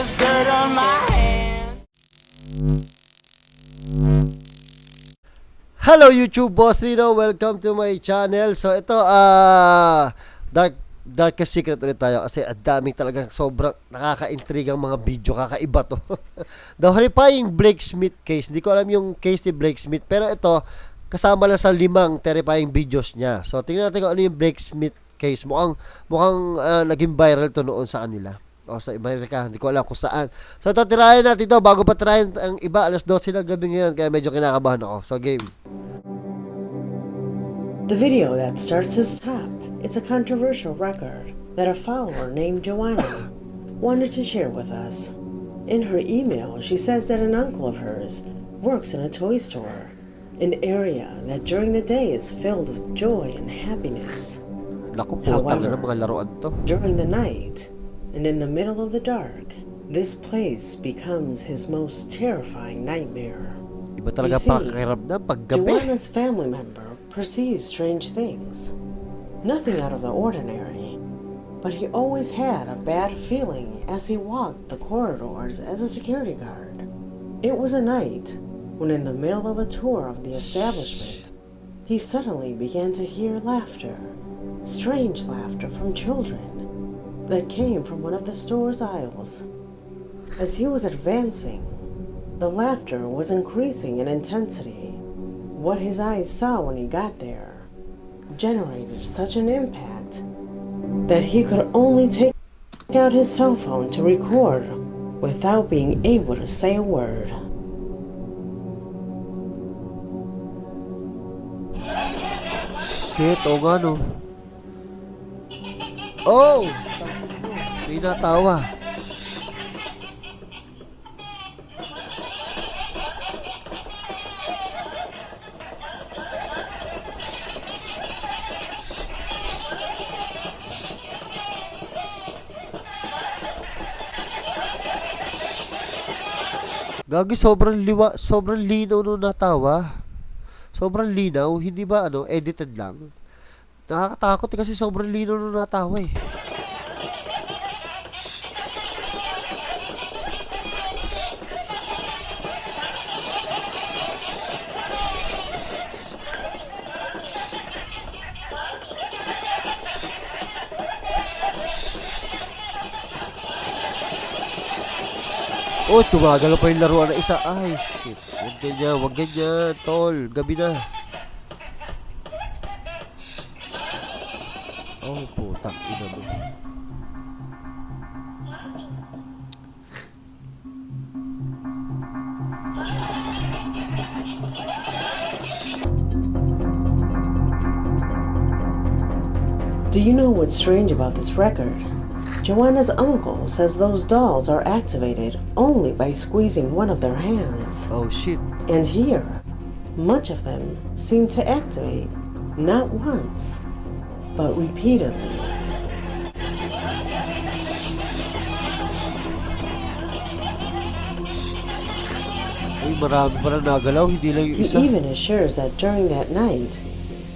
there's dirt on my hands. Hello YouTube, Boss Rino. Welcome to my channel. So ito, darkest secret ulit tayo kasi ang daming talagang sobrang nakaka-intrigang mga video, kakaiba to. The horrifying Smith case. Hindi ko alam yung case ni Smith, pero ito kasama lang sa 5 terrifying videos niya. So tingnan natin kung ano yung Smith case. Mukhang naging viral to noon sa kanila. O sa Amerika, hindi ko alam kung saan. So ito, tirahin natin ito bago pa tirahin ang iba. Alas 12 ng gabi ngayon, kaya medyo kinakabahan ako. So game. The video that starts us top is a controversial record that a follower named Joanna wanted to share with us. In her email, she says that an uncle of hers works in a toy store, an area that during the day is filled with joy and happiness. Naku, putang na mga laruan to. During the night, and in the middle of the dark, this place becomes his most terrifying nightmare. Iba talaga pakiramdam pag gabi. Joanna's family member perceives strange things. Nothing out of the ordinary, but he always had a bad feeling as he walked the corridors as a security guard. It was a night when, in the middle of a tour of the establishment, he suddenly began to hear laughter, strange laughter from children that came from one of the store's aisles. As he was advancing, the laughter was increasing in intensity. What his eyes saw when he got there generated such an impact that he could only take out his cell phone to record without being able to say a word. Shit, o nga no. Oh! May natawa. Gagi, sobrang linaw nung natawa. Sobrang linaw, hindi ba edited lang? Nakakatakot kasi sobrang linaw nung natawa eh. Oh, tumagalaw pa yung laruan na isa. Ay, shit. Huwag ganyan, tol. Gabi na. Oh, putang ina mo. Do you know what's strange about this record? Joanna's uncle says those dolls are activated only by squeezing one of their hands. Oh, shit. And here, much of them seem to activate not once, but repeatedly. Uy, marami pa na nagalaw, hindi lang yung isa. He even assures that during that night,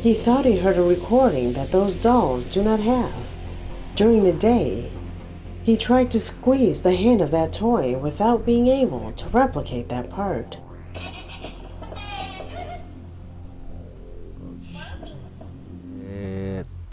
he thought he heard a recording that those dolls do not have. During the day, he tried to squeeze the hand of that toy without being able to replicate that part.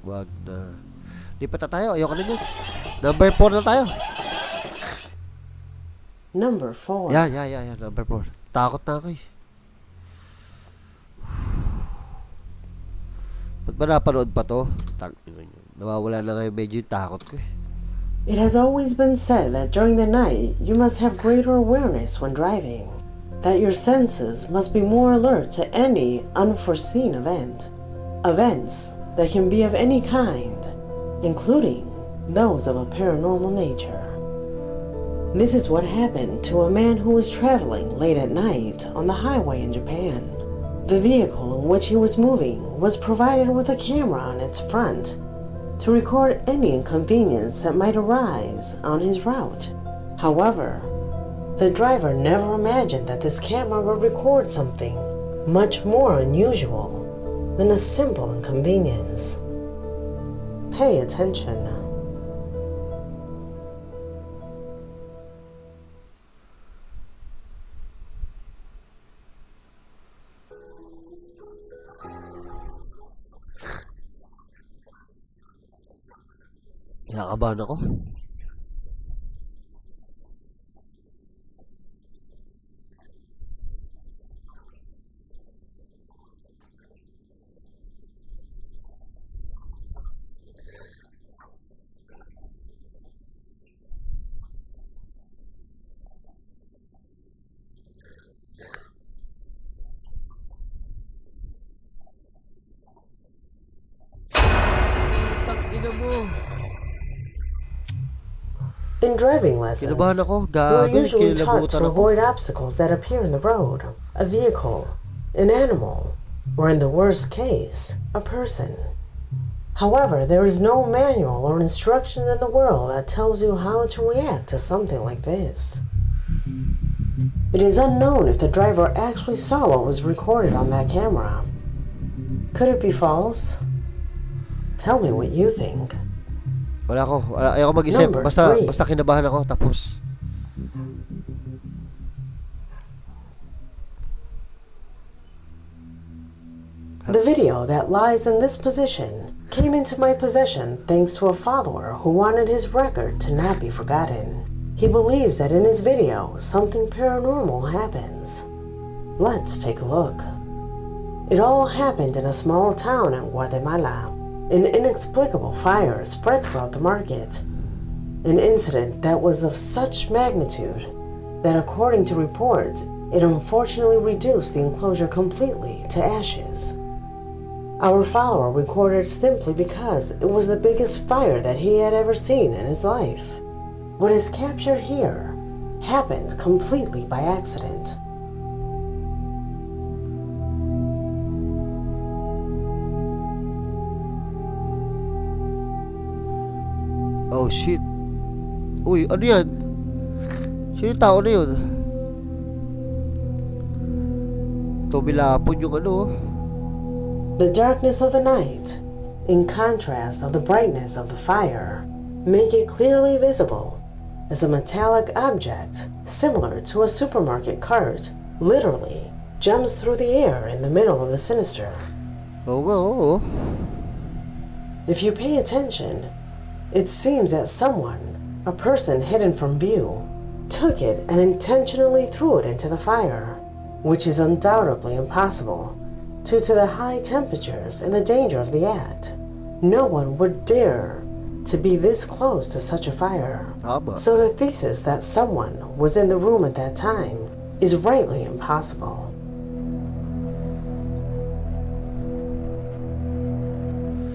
Wag na. Lipat na tayo, ayoko na yun. Number 4 na tayo. Number 4. Yeah, number 4. Takot na ako eh. Ba't ba napanood pa to? Nawawala na ngayon medyo yung takot ko eh. It has always been said that during the night, you must have greater awareness when driving, that your senses must be more alert to any unforeseen event. Events that can be of any kind, including those of a paranormal nature. This is what happened to a man who was traveling late at night on the highway in Japan. The vehicle in which he was moving was provided with a camera on its front to record any inconvenience that might arise on his route. However, the driver never imagined that this camera would record something much more unusual than a simple inconvenience. Pay attention. Kinakabahan ako. Tangina mo. In driving lessons, Kinabahan ako. you are Gago. usually taught Kinilabutan to ako. avoid obstacles that appear in the road, a vehicle, an animal, or in the worst case, a person. However, there is no manual or instruction in the world that tells you how to react to something like this. It is unknown if the driver actually saw what was recorded on that camera. Could it be false? Tell me what you think. Wala ako. Ayoko mag-isip. Number Basta 3. kinabahan ako. Tapos. The video that lies in this position came into my possession thanks to a follower who wanted his record to not be forgotten. He believes that in his video, something paranormal happens. Let's take a look. It all happened in a small town in Guatemala. An inexplicable fire spread throughout the market. An incident that was of such magnitude that, according to reports, it unfortunately reduced the enclosure completely to ashes. Our follower recorded simply because it was the biggest fire that he had ever seen in his life. What is captured here happened completely by accident. Oh shit. Uy, ano yan? Sino yung tao na yun? Tumilapon yung ano. The darkness of the night, in contrast of the brightness of the fire, make it clearly visible as a metallic object similar to a supermarket cart literally jumps through the air in the middle of the sinister. Oh well, oo. If you pay attention, it seems that someone, a person hidden from view, took it and intentionally threw it into the fire, which is undoubtedly impossible due to the high temperatures and the danger of the act. No one would dare to be this close to such a fire. Tama. So the thesis that someone was in the room at that time is rightly impossible.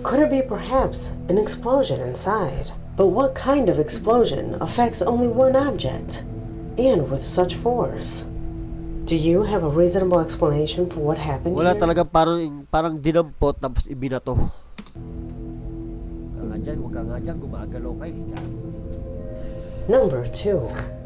Could it be perhaps an explosion inside? But what kind of explosion affects only one object, and with such force? Do you have a reasonable explanation for what happened Wala here? talaga, parang dinampot tapos ibinato. Huwag ka nga dyan, gumagalaw kay. Number 2.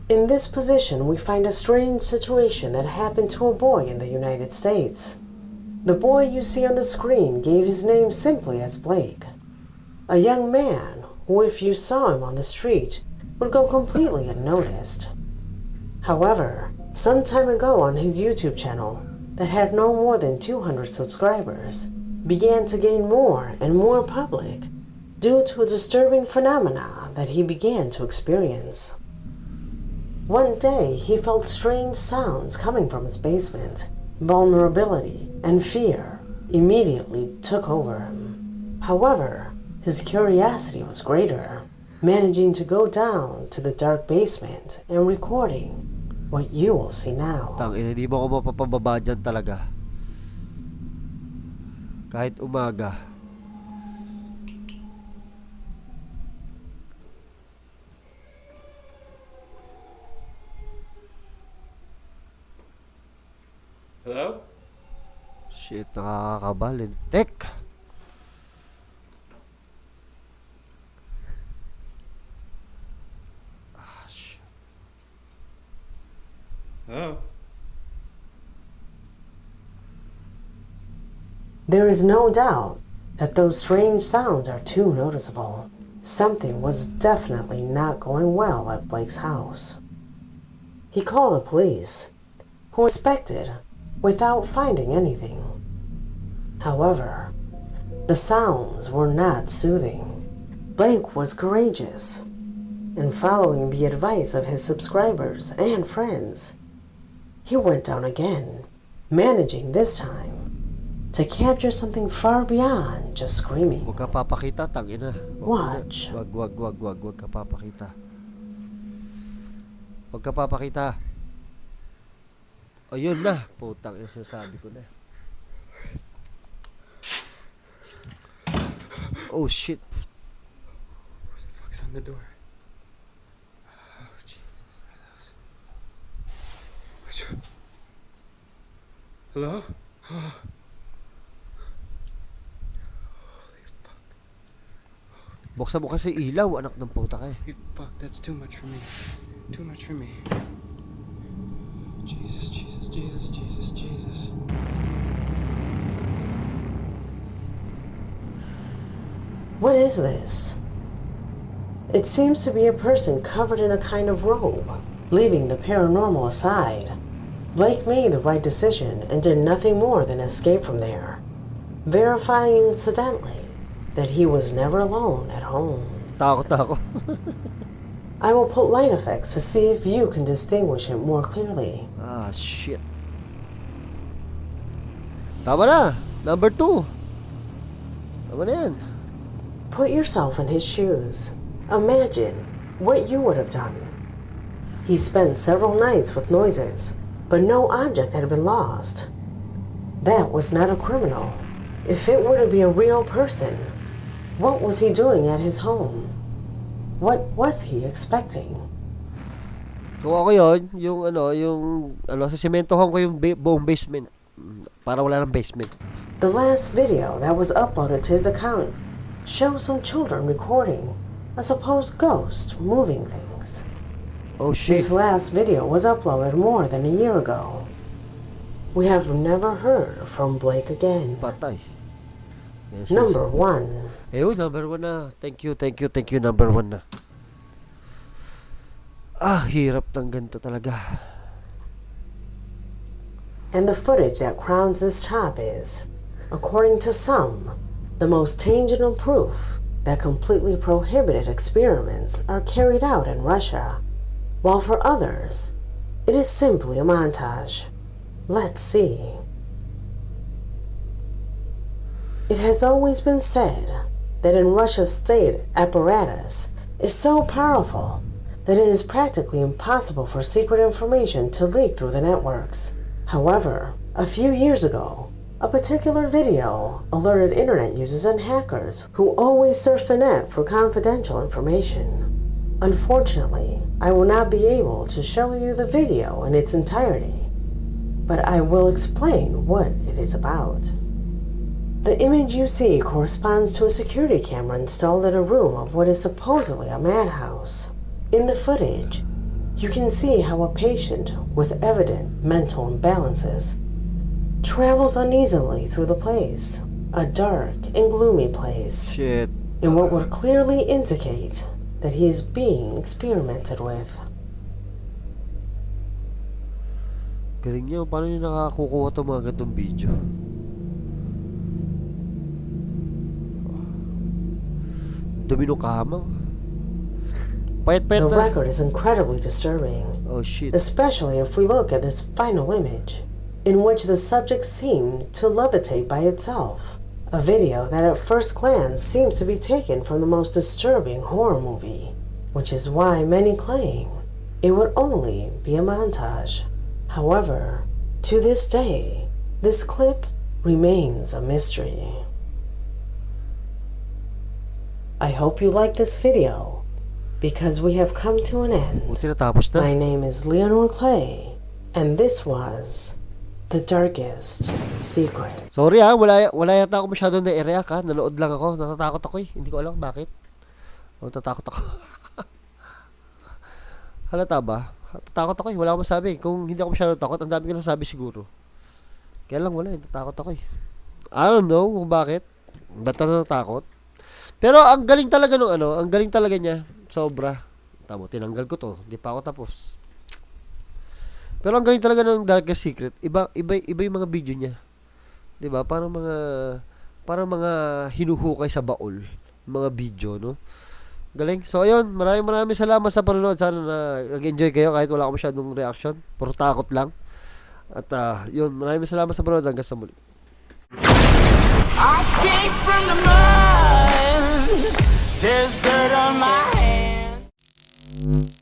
In this position, we find a strange situation that happened to a boy in the United States. The boy you see on the screen gave his name simply as Blake. A young man who, if you saw him on the street, would go completely unnoticed. However, some time ago on his YouTube channel, that had no more than 200 subscribers, began to gain more and more public due to a disturbing phenomena that he began to experience. One day, he felt strange sounds coming from his basement. Vulnerability and fear immediately took over him. However, his curiosity was greater, managing to go down to the dark basement and recording what you will see now. Tangina, hindi mo ako mapapababa dyan talaga. Kahit umaga. Hello? Shit, nakakakabalin. Tek! Ah, shit. Hello? There is no doubt that those strange sounds are too noticeable. Something was definitely not going well at Blake's house. He called the police, who inspected without finding anything. However, the sounds were not soothing. Blake was courageous, and following the advice of his subscribers and friends, he went down again, managing this time to capture something far beyond just screaming. Huwag ka papakita, tangina. Watch. Wag ka papakita. Huwag ka papakita. O yun na. Putang ina, sinasabi ko na. Oh shit. Who the fuck's on the door? Oh, Jesus. Hello? Oh. Buksan mo kasi ilaw, anak ng puta ka eh. Fuck, that's too much for me. Too much for me. Jesus, Jesus, Jesus, Jesus, Jesus. What is this? It seems to be a person covered in a kind of robe. Leaving the paranormal aside, Blake made the right decision and did nothing more than escape from there, verifying incidentally that he was never alone at home. Takot na ako. I will put light effects to see if you can distinguish him more clearly. Ah, shit. Tama na. Number 2. Tama na yan. Put yourself in his shoes. Imagine what you would have done. He spent several nights with noises, but no object had been lost. That was not a criminal. If it were to be a real person, what was he doing at his home? What was he expecting? Kung ako yun, yung sa sementohan ko yung buong basement. Para wala ng basement. The last video that was uploaded to his account shows some children recording a supposed ghost moving things. Oh shit. This last video was uploaded more than a year ago. We have never heard from Blake again. Patay. Yes, Number 1. Ayun, number 1 na. Thank you, number 1 na. Ah, hirap ng ganito talaga. And the footage that crowns this top is, according to some, the most tangible proof that completely prohibited experiments are carried out in Russia, while for others, it is simply a montage. Let's see. It has always been said that in Russia's state apparatus is so powerful that it is practically impossible for secret information to leak through the networks. However, a few years ago, a particular video alerted internet users and hackers who always surf the net for confidential information. Unfortunately, I will not be able to show you the video in its entirety, but I will explain what it is about. The image you see corresponds to a security camera installed in a room of what is supposedly a madhouse. In the footage, you can see how a patient with evident mental imbalances travels uneasily through the place, a dark and gloomy place, Shit. in what would clearly indicate that he is being experimented with. Galing nyo, paano nyo nakakukuha itong mga gantong video? Dumi nung kama. Payat-payat The na. record is incredibly disturbing, Oh shit. especially if we look at this final image, in which the subject seemed to levitate by itself. A video that at first glance seems to be taken from the most disturbing horror movie, which is why many claim it would only be a montage. However, to this day, this clip remains a mystery. I hope you like this video, because we have come to an end. Buti natapos na. My name is Leonor Clay, and this was The Darkest Secret. Sorry wala yata ako masyadong na-react ha. Nanood lang ako. Natatakot ako eh. Hindi ko alam bakit. Natatakot ako. Halata ba? Natatakot ako eh. Wala akong masabi. Kung hindi ako masyadong takot, ang dami ko nasabi siguro. Kaya lang wala eh. Natatakot ako eh. I don't know kung bakit. Ba't ako natatakot? Pero ang galing talaga nung ang galing talaga niya. Sobra. Tamo, tinanggal ko to. Hindi pa ako tapos. Pero ang galing talaga ng Darkest Secret. Iba yung mga video niya. 'Di ba? Parang mga hinuhukay sa baul, mga video, no? Galing. So ayun, maraming salamat sa panonood. Sana nag-enjoy kayo kahit wala akong masyadong reaction. Puro takot lang. At yun, maraming salamat sa panonood. Hanggang sa muli. I came from the mud. There's dirt on my hands.